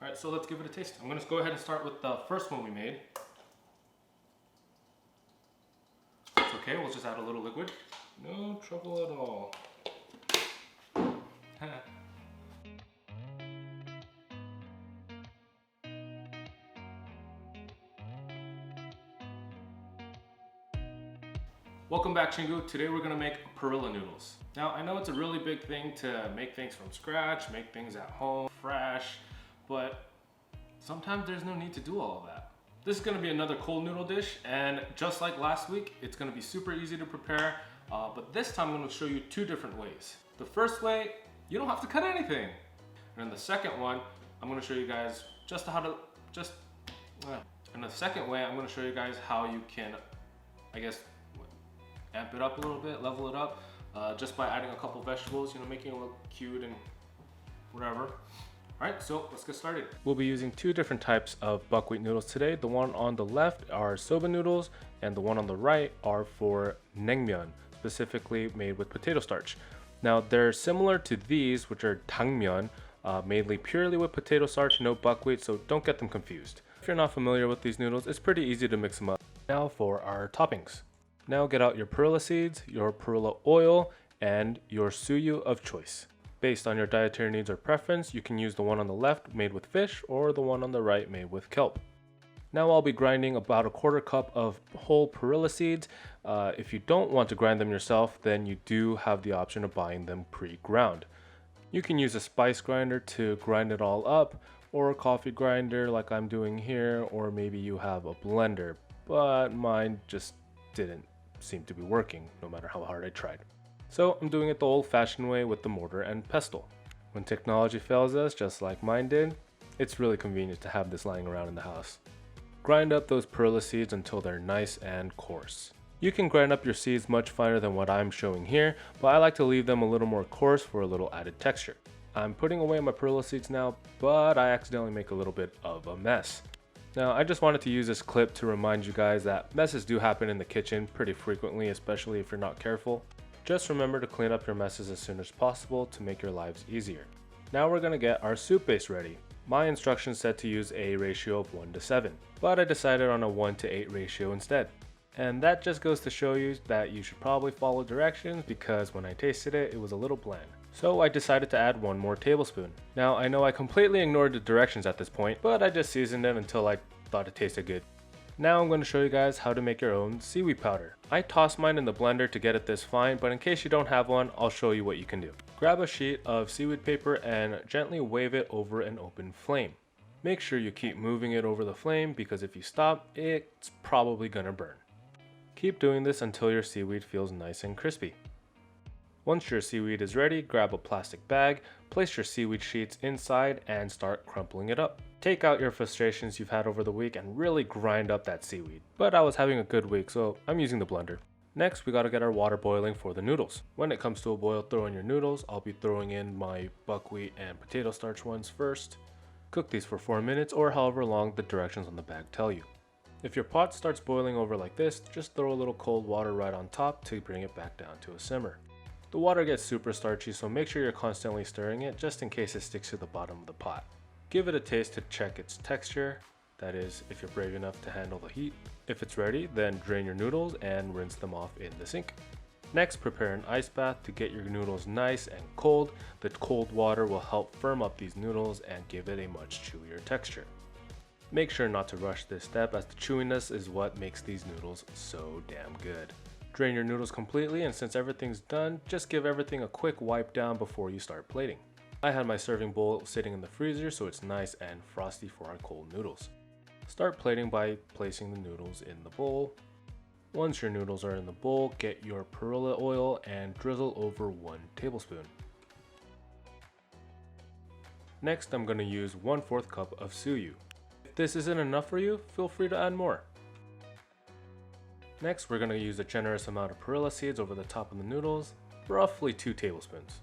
Alright, so let's give it a taste. I'm going to go ahead and start with the first one we made. It's okay, we'll just add a little liquid. No trouble at all. Welcome back, Chingu. Today we're gonna make Perilla noodles. Now I know it's a really big thing to make things from scratch, make things at home, fresh, but sometimes there's no need to do all of that. This is gonna be another cold noodle dish, and just like last week, it's gonna be super easy to prepare, but this time I'm gonna show you two different ways. The first way, you don't have to cut anything. And then the second one, I'm gonna show you guys and the second way, I'm gonna show you guys how you can, I guess, amp it up a little bit, level it up, just by adding a couple vegetables, making it look cute and whatever. Alright, so let's get started. We'll be using two different types of buckwheat noodles today. The one on the left are soba noodles, and the one on the right are for naengmyeon, specifically made with potato starch. Now they're similar to these, which are 당면, made purely with potato starch, no buckwheat, so don't get them confused. If you're not familiar with these noodles, it's pretty easy to mix them up. Now for our toppings. Now get out your perilla seeds, your perilla oil, and your tsuyu of choice. Based on your dietary needs or preference, you can use the one on the left made with fish or the one on the right made with kelp. Now I'll be grinding about a quarter cup of whole perilla seeds. If you don't want to grind them yourself, then you do have the option of buying them pre-ground. You can use a spice grinder to grind it all up, or a coffee grinder like I'm doing here, or maybe you have a blender, but mine just didn't seem to be working no matter how hard I tried. So I'm doing it the old-fashioned way with the mortar and pestle. When technology fails us, just like mine did, it's really convenient to have this lying around in the house. Grind up those perilla seeds until they're nice and coarse. You can grind up your seeds much finer than what I'm showing here, but I like to leave them a little more coarse for a little added texture. I'm putting away my perilla seeds now, but I accidentally make a little bit of a mess. Now, I just wanted to use this clip to remind you guys that messes do happen in the kitchen pretty frequently, especially if you're not careful. Just remember to clean up your messes as soon as possible to make your lives easier. Now we're going to get our soup base ready. My instructions said to use a ratio of 1:7, but I decided on a 1:8 ratio instead. And that just goes to show you that you should probably follow directions, because when I tasted it, it was a little bland. So I decided to add one more tablespoon. Now I know I completely ignored the directions at this point, but I just seasoned it until I thought it tasted good. Now I'm going to show you guys how to make your own seaweed powder. I tossed mine in the blender to get it this fine, but in case you don't have one, I'll show you what you can do. Grab a sheet of seaweed paper and gently wave it over an open flame. Make sure you keep moving it over the flame, because if you stop, it's probably gonna burn. Keep doing this until your seaweed feels nice and crispy. Once your seaweed is ready, grab a plastic bag, place your seaweed sheets inside, and start crumpling it up. Take out your frustrations you've had over the week and really grind up that seaweed. But I was having a good week, so I'm using the blender. Next, we gotta get our water boiling for the noodles. When it comes to a boil, throw in your noodles. I'll be throwing in my buckwheat and potato starch ones first. Cook these for 4 minutes, or however long the directions on the bag tell you. If your pot starts boiling over like this, just throw a little cold water right on top to bring it back down to a simmer. The water gets super starchy, so make sure you're constantly stirring it just in case it sticks to the bottom of the pot. Give it a taste to check its texture, that is, if you're brave enough to handle the heat. If it's ready, then drain your noodles and rinse them off in the sink. Next, prepare an ice bath to get your noodles nice and cold. The cold water will help firm up these noodles and give it a much chewier texture. Make sure not to rush this step, as the chewiness is what makes these noodles so damn good. Drain your noodles completely, and since everything's done, just give everything a quick wipe down before you start plating. I had my serving bowl sitting in the freezer, so it's nice and frosty for our cold noodles. Start plating by placing the noodles in the bowl. Once your noodles are in the bowl, get your perilla oil and drizzle over 1 tablespoon. Next, I'm going to use 1/4 cup of tsuyu. If this isn't enough for you, feel free to add more. Next, we're going to use a generous amount of perilla seeds over the top of the noodles, roughly 2 tablespoons.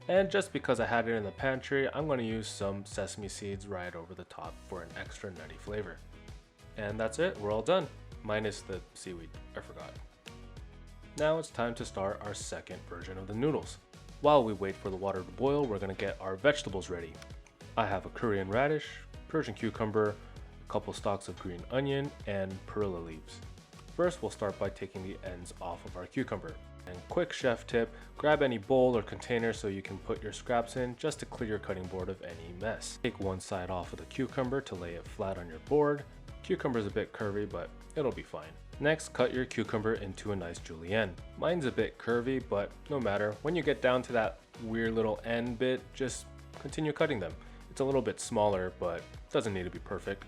And just because I had it in the pantry, I'm going to use some sesame seeds right over the top for an extra nutty flavor. And that's it, we're all done. Minus the seaweed, I forgot. Now it's time to start our second version of the noodles. While we wait for the water to boil, we're going to get our vegetables ready. I have a Korean radish, Persian cucumber, a couple stalks of green onion, and perilla leaves. First, we'll start by taking the ends off of our cucumber. And quick chef tip, grab any bowl or container so you can put your scraps in just to clear your cutting board of any mess. Take one side off of the cucumber to lay it flat on your board. Cucumber is a bit curvy, but it'll be fine. Next, cut your cucumber into a nice julienne. Mine's a bit curvy, but no matter. When you get down to that weird little end bit, just continue cutting them. It's a little bit smaller, but doesn't need to be perfect.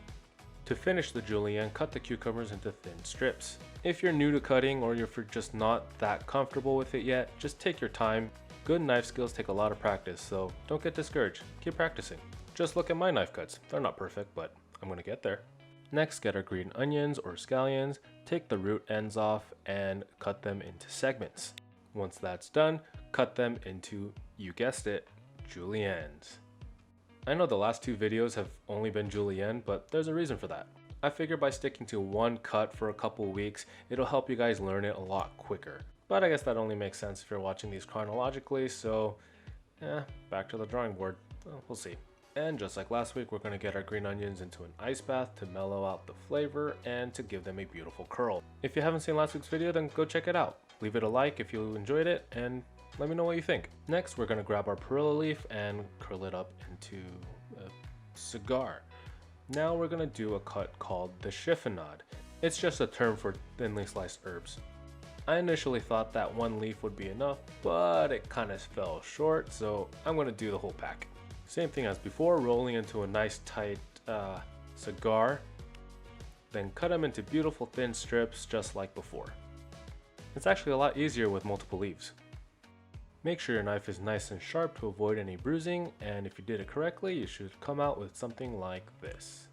To finish the julienne, cut the cucumbers into thin strips. If you're new to cutting or if you're just not that comfortable with it yet, just take your time. Good knife skills take a lot of practice, so don't get discouraged. Keep practicing. Just look at my knife cuts. They're not perfect, but I'm gonna get there. Next, get our green onions or scallions, take the root ends off and cut them into segments. Once that's done, cut them into, you guessed it, juliennes. I know the last two videos have only been julienne, but there's a reason for that. I figure by sticking to one cut for a couple weeks, it'll help you guys learn it a lot quicker. But I guess that only makes sense if you're watching these chronologically, so back to the drawing board. Well, we'll see. And just like last week, we're going to get our green onions into an ice bath to mellow out the flavor and to give them a beautiful curl. If you haven't seen last week's video, then go check it out. Leave it a like if you enjoyed it, and let me know what you think. Next, we're going to grab our perilla leaf and curl it up into a cigar. Now we're going to do a cut called the chiffonade. It's just a term for thinly sliced herbs. I initially thought that one leaf would be enough, but it kind of fell short, so I'm going to do the whole pack. Same thing as before, rolling into a nice tight cigar, then cut them into beautiful thin strips just like before. It's actually a lot easier with multiple leaves. Make sure your knife is nice and sharp to avoid any bruising, and if you did it correctly, you should come out with something like this.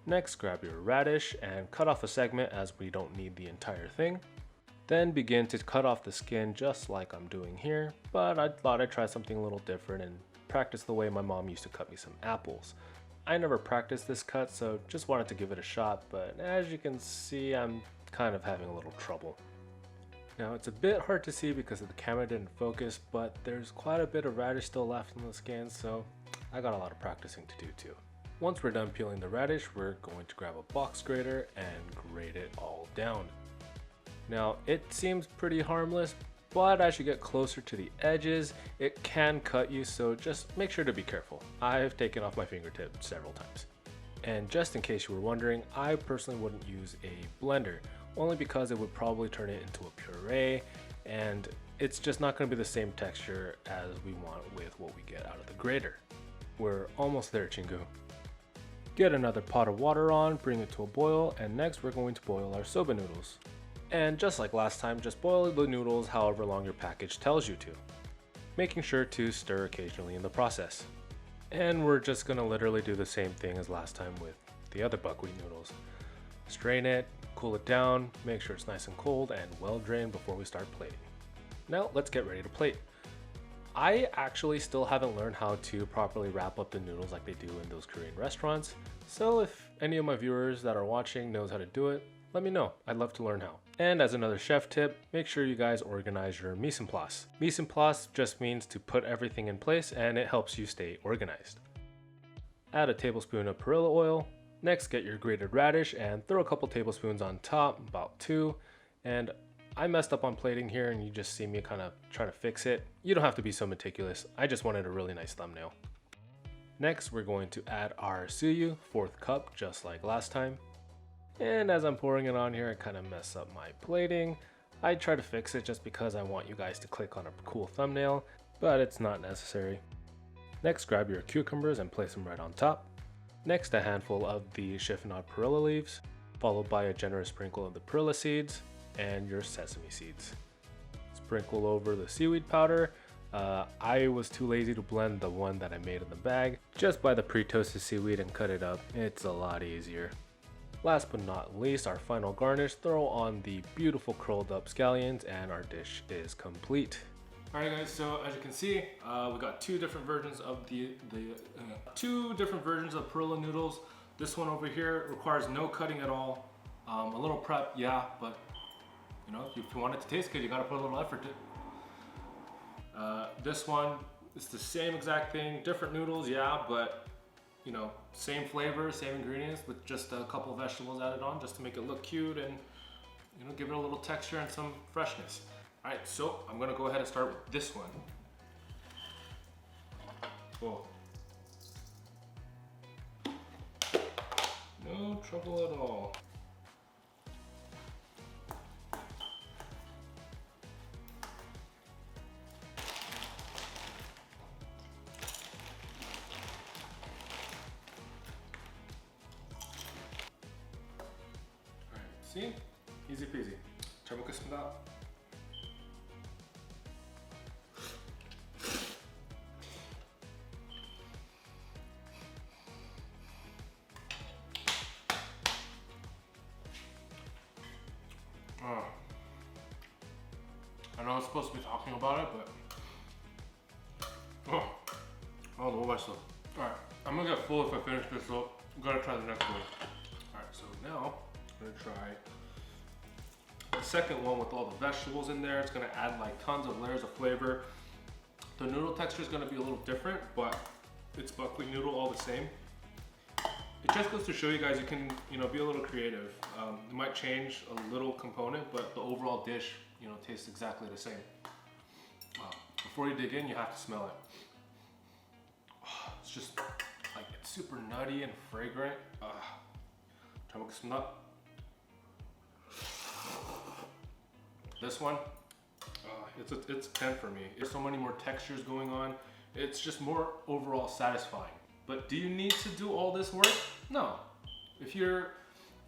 Next, grab your radish and cut off a segment as we don't need the entire thing. Then begin to cut off the skin just like I'm doing here, but I thought I'd try something a little different and practice the way my mom used to cut me some apples. I never practiced this cut, so just wanted to give it a shot, but as you can see, I'm kind of having a little trouble. Now it's a bit hard to see because the camera didn't focus, but there's quite a bit of radish still left in the skin, so I got a lot of practicing to do too. Once we're done peeling the radish, we're going to grab a box grater and grate it all down. Now it seems pretty harmless, but as you get closer to the edges, it can cut you, so just make sure to be careful. I've taken off my fingertip several times. And just in case you were wondering, I personally wouldn't use a blender, only because it would probably turn it into a puree, and it's just not going to be the same texture as we want with what we get out of the grater. We're almost there, Chingu. Get another pot of water on, bring it to a boil, and next we're going to boil our soba noodles. And just like last time, just boil the noodles however long your package tells you to, making sure to stir occasionally in the process. And we're just going to literally do the same thing as last time with the other buckwheat noodles. Strain it, cool it down, make sure it's nice and cold and well drained before we start plating. Now let's get ready to plate. I actually still haven't learned how to properly wrap up the noodles like they do in those Korean restaurants, so if any of my viewers that are watching knows how to do it, let me know. I'd love to learn how. And as another chef tip, make sure you guys organize your mise en place. Mise en place just means to put everything in place, and it helps you stay organized. Add a tablespoon of perilla oil. Next, get your grated radish and throw a couple tablespoons on top, about 2. And I messed up on plating here and you just see me kind of trying to fix it. You don't have to be so meticulous. I just wanted a really nice thumbnail. Next, we're going to add our tsuyu, 4th cup, just like last time. And as I'm pouring it on here, I kind of mess up my plating. I try to fix it just because I want you guys to click on a cool thumbnail, but it's not necessary. Next, grab your cucumbers and place them right on top. Next, a handful of the chiffonade perilla leaves, followed by a generous sprinkle of the perilla seeds and your sesame seeds. Sprinkle over the seaweed powder. I was too lazy to blend the one that I made in the bag. Just buy the pre-toasted seaweed and cut it up. It's a lot easier. Last but not least, our final garnish, throw on the beautiful curled up scallions and our dish is complete. Alright guys, so as you can see, we got two different versions of Perilla noodles. This one over here requires no cutting at all. A little prep, yeah, but you know, if you want it to taste good, you gotta put a little effort in. This one, it's the same exact thing, different noodles, yeah, but you know, same flavor, same ingredients, with just a couple of vegetables added on just to make it look cute and, you know, give it a little texture and some freshness. All right, so I'm gonna go ahead and start with this one. Oh. No trouble at all. See? Easy peasy. 잘 먹겠습니다. I know I was supposed to be talking about it, but 너무 맛있어. Alright, I'm gonna get full if I finish this, so I'm gonna try the next one. Alright, so now I'm gonna try the second one with all the vegetables in there. It's gonna add like tons of layers of flavor. The noodle texture is gonna be a little different, but it's buckwheat noodle all the same. It just goes to show you guys you can, you know, be a little creative. It might change a little component, but the overall dish, you know, tastes exactly the same. Before you dig in, you have to smell it. It's just like, it's super nutty and fragrant. 잘 먹겠습니다. This one, it's 10 for me. There's so many more textures going on. It's just more overall satisfying. But do you need to do all this work? No. If you're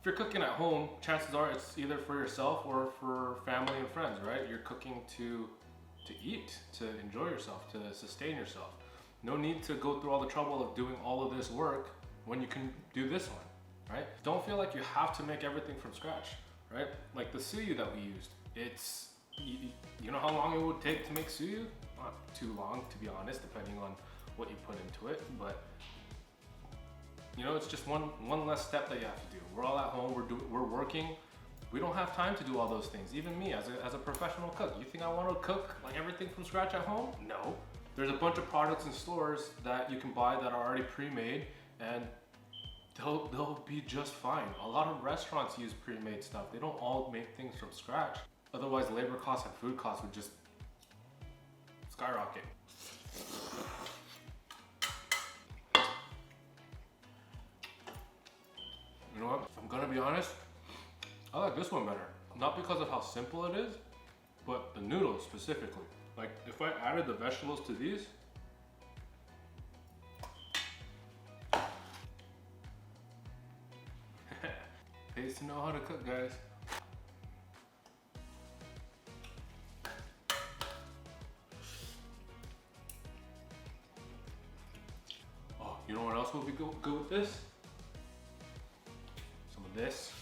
cooking at home, chances are it's either for yourself or for family and friends, right? You're cooking to eat, to enjoy yourself, to sustain yourself. No need to go through all the trouble of doing all of this work when you can do this one, right? Don't feel like you have to make everything from scratch, right? Like the tsuyu that we used. It's, you know how long it would take to make tsuyu? Not too long, to be honest, depending on what you put into it, but you know, it's just one less step that you have to do. We're all at home, we're working. We don't have time to do all those things. Even me, as a professional cook, you think I want to cook like everything from scratch at home? No. There's a bunch of products in stores that you can buy that are already pre-made, and they'll be just fine. A lot of restaurants use pre-made stuff. They don't all make things from scratch. Otherwise, labor costs and food costs would just skyrocket. You know what? If I'm gonna be honest, I like this one better. Not because of how simple it is, but the noodles specifically. Like, if I added the vegetables to these, pays to know how to cook, guys. Oh, you know what else would be good with this? Some of this.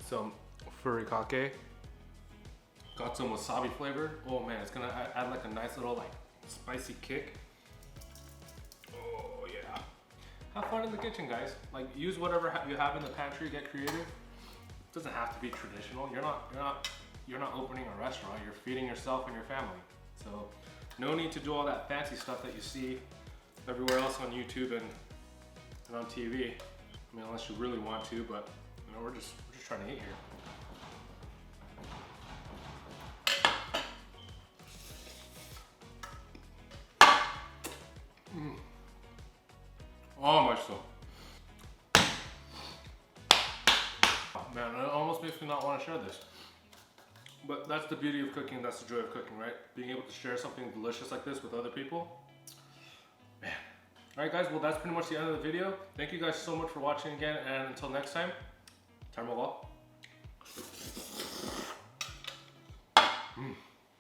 Some furikake. Got some wasabi flavor. Oh man, it's gonna add like a nice little like spicy kick. Oh yeah. Have fun in the kitchen, guys. Like, use whatever you have in the pantry. Get creative. It doesn't have to be traditional. You're not opening a restaurant. You're feeding yourself and your family. So no need to do all that fancy stuff that you see everywhere else on YouTube and on TV. I mean, unless you really want to, but you know, we're just trying to eat here. Oh, 맛있어. Man, it almost makes me not want to share this. But that's the beauty of cooking, that's the joy of cooking, right? Being able to share something delicious like this with other people. Man. Alright guys, well that's pretty much the end of the video. Thank you guys so much for watching again, and until next time, 잘 먹어.